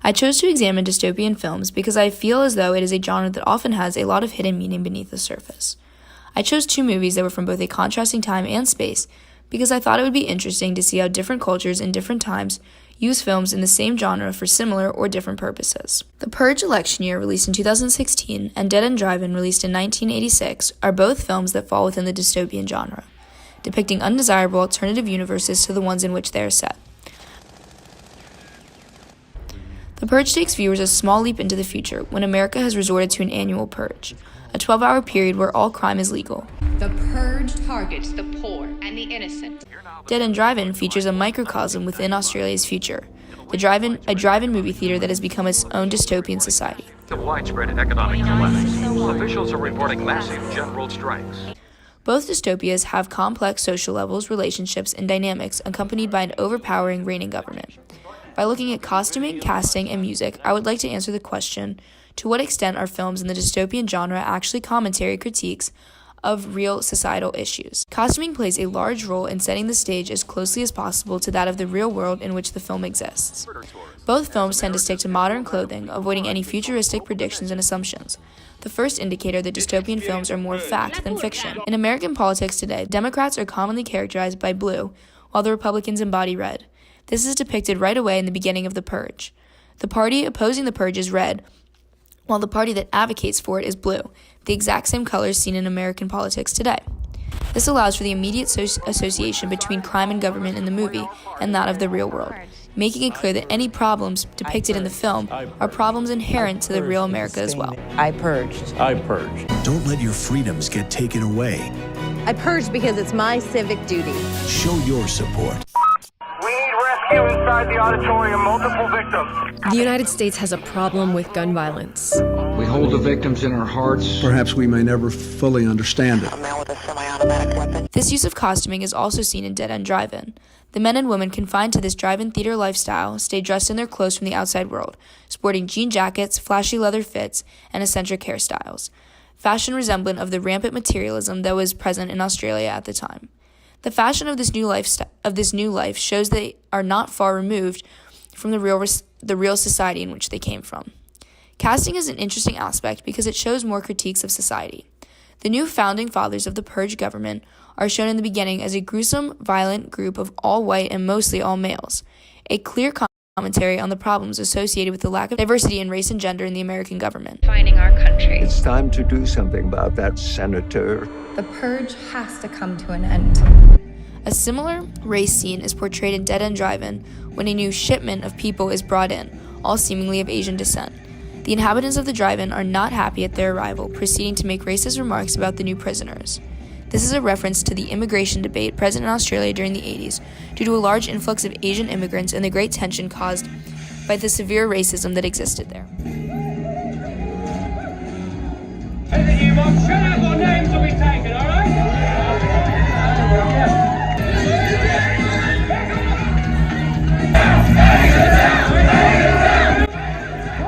I chose to examine dystopian films because I feel as though it is a genre that often has a lot of hidden meaning beneath the surface. I chose 2 movies that were from both a contrasting time and space because I thought it would be interesting to see how different cultures in different times use films in the same genre for similar or different purposes. The Purge election year, released in 2016, and Dead End Drive-In, released in 1986, are both films that fall within the dystopian genre, depicting undesirable alternative universes to the ones in which they are set. The Purge takes viewers a small leap into the future when America has resorted to an annual purge, a 12-hour period where all crime is legal. The Purge targets the poor and the innocent. Dead End Drive-In features a microcosm within Australia's future, a drive-in movie theater that has become its own dystopian society. The widespread economic collapse. Officials are reporting massive general strikes. Both dystopias have complex social levels, relationships, and dynamics accompanied by an overpowering reigning government. By looking at costuming, casting, and music, I would like to answer the question, to what extent are films in the dystopian genre actually commentary critiques of real societal issues? Costuming plays a large role in setting the stage as closely as possible to that of the real world in which the film exists. Both films tend to stick to modern clothing, avoiding any futuristic predictions and assumptions, the first indicator that dystopian films are more fact than fiction. In American politics today, Democrats are commonly characterized by blue, while the Republicans embody red. This is depicted right away in the beginning of the Purge. The party opposing the Purge is red, while the party that advocates for it is blue, the exact same colors seen in American politics today. This allows for the immediate association between crime and government in the movie and that of the real world, making it clear that any problems depicted in the film are problems inherent to the real America as well. I purged. I purged. Don't let your freedoms get taken away. I purged because it's my civic duty. Show your support. We need rescue inside the auditorium. Multiple victims. The United States has a problem with gun violence. We hold the victims in our hearts. Perhaps we may never fully understand it. A man with a semi-automatic weapon. This use of costuming is also seen in Dead End Drive-In. The men and women confined to this drive-in theater lifestyle stay dressed in their clothes from the outside world, sporting jean jackets, flashy leather fits, and eccentric hairstyles, fashion resemblant of the rampant materialism that was present in Australia at the time. The fashion of this new life shows they are not far removed from the real society in which they came from. Casting is an interesting aspect because it shows more critiques of society. The new founding fathers of the Purge government are shown in the beginning as a gruesome, violent group of all white and mostly all males, a clear commentary on the problems associated with the lack of diversity in race and gender in the American government. Defining our country. It's time to do something about that, Senator. The Purge has to come to an end. A similar race scene is portrayed in Dead End Drive-In when a new shipment of people is brought in, all seemingly of Asian descent. The inhabitants of the drive-in are not happy at their arrival, proceeding to make racist remarks about the new prisoners. This is a reference to the immigration debate present in Australia during the 80s due to a large influx of Asian immigrants and the great tension caused by the severe racism that existed there. Anything you want, shut up or names will be taken, all right?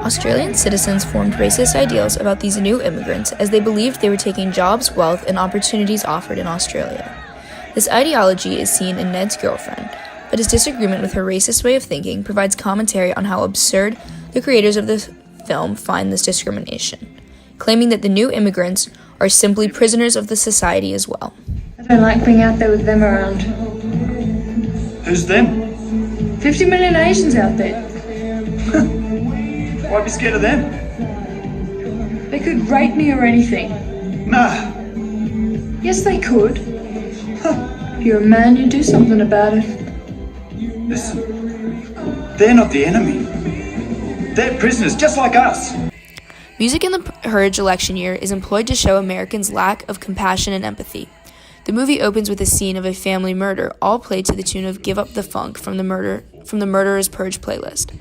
Australian citizens formed racist ideals about these new immigrants as they believed they were taking jobs, wealth, and opportunities offered in Australia. This ideology is seen in Ned's girlfriend, but his disagreement with her racist way of thinking provides commentary on how absurd the creators of the film find this discrimination, claiming that the new immigrants are simply prisoners of the society as well. I don't like being out there with them around. Who's them? 50 million Asians out there. Why be scared of them? They could rape me or anything. Nah. Yes, they could. If you're a man, you do something about it. Listen, they're not the enemy. They're prisoners, just like us. Music in the Purge election year is employed to show Americans' lack of compassion and empathy. The movie opens with a scene of a family murder, all played to the tune of "Give Up the Funk" from the Murderer's Purge playlist.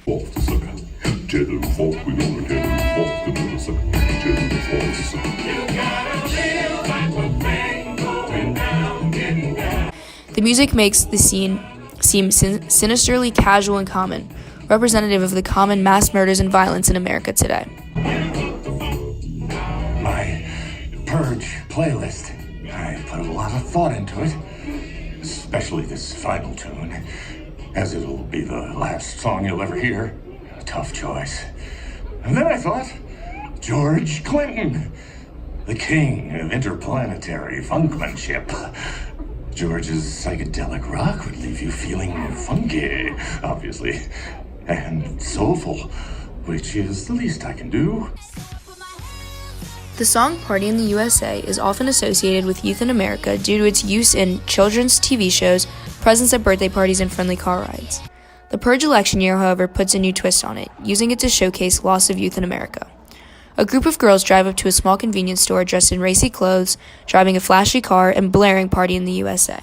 The music makes the scene seem sinisterly casual and common, representative of the common mass murders and violence in America today. My Purge playlist. I put a lot of thought into it, especially this final tune, as it'll be the last song you'll ever hear. tough choice. And then I thought, George Clinton, the king of interplanetary funkmanship. George's psychedelic rock would leave you feeling funky, obviously, and soulful, which is the least I can do. The song Party in the USA is often associated with youth in America due to its use in children's TV shows, presence at birthday parties, and friendly car rides. The Purge election year, however, puts a new twist on it, using it to showcase loss of youth in America. A group of girls drive up to a small convenience store dressed in racy clothes, driving a flashy car, and blaring Party in the USA.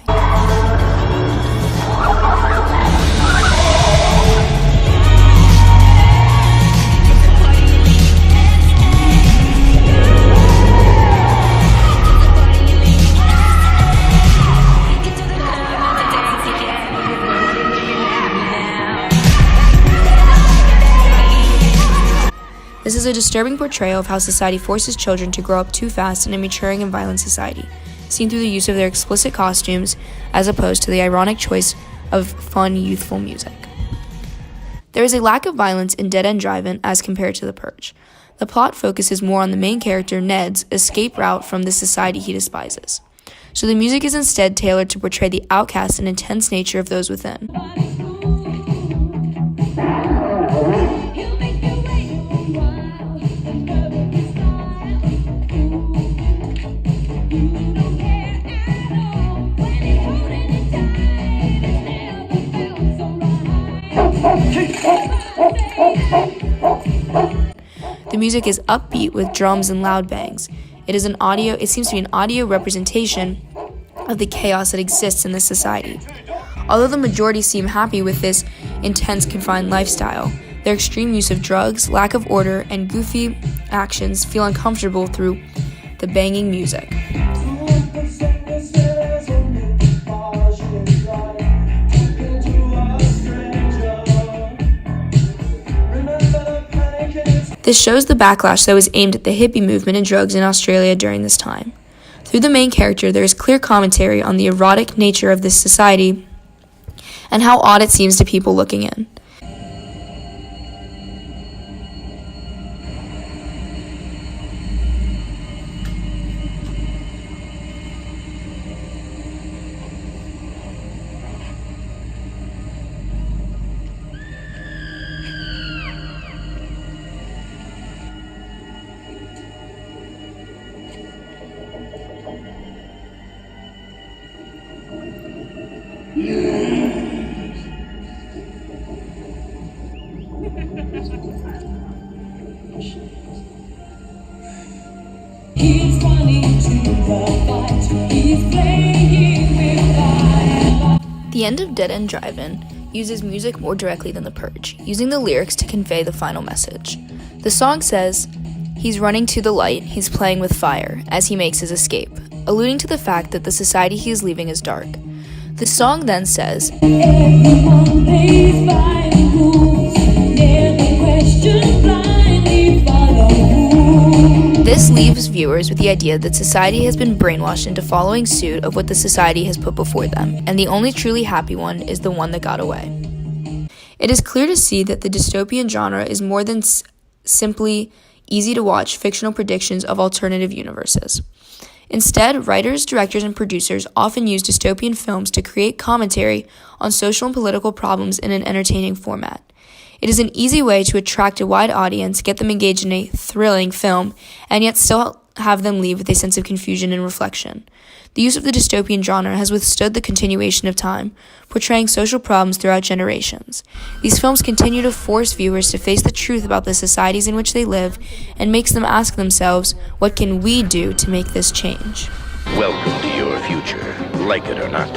This is a disturbing portrayal of how society forces children to grow up too fast in a maturing and violent society, seen through the use of their explicit costumes as opposed to the ironic choice of fun, youthful music. There is a lack of violence in Dead End Drive-In as compared to The Purge. The plot focuses more on the main character, Ned's, escape route from the society he despises. So the music is instead tailored to portray the outcast and intense nature of those within. The music is upbeat with drums and loud bangs. It seems to be an audio representation of the chaos that exists in this society. Although the majority seem happy with this intense, confined lifestyle, their extreme use of drugs, lack of order, and goofy actions feel uncomfortable through the banging music. This shows the backlash that was aimed at the hippie movement and drugs in Australia during this time. Through the main character, there is clear commentary on the erotic nature of this society and how odd it seems to people looking in. The end of Dead End Drive-In uses music more directly than The Purge, using the lyrics to convey the final message. The song says, "He's running to the light, he's playing with fire," as he makes his escape, alluding to the fact that the society he is leaving is dark. The song then says, "Everyone plays by the rules, never question, blindly follow rules." This leaves viewers with the idea that society has been brainwashed into following suit of what the society has put before them, and the only truly happy one is the one that got away. It is clear to see that the dystopian genre is more than simply easy-to-watch fictional predictions of alternative universes. Instead, writers, directors, and producers often use dystopian films to create commentary on social and political problems in an entertaining format. It is an easy way to attract a wide audience, get them engaged in a thrilling film, and yet still have them leave with a sense of confusion and reflection. The use of the dystopian genre has withstood the continuation of time, portraying social problems throughout generations. These films continue to force viewers to face the truth about the societies in which they live and makes them ask themselves, what can we do to make this change? Welcome to your future, like it or not.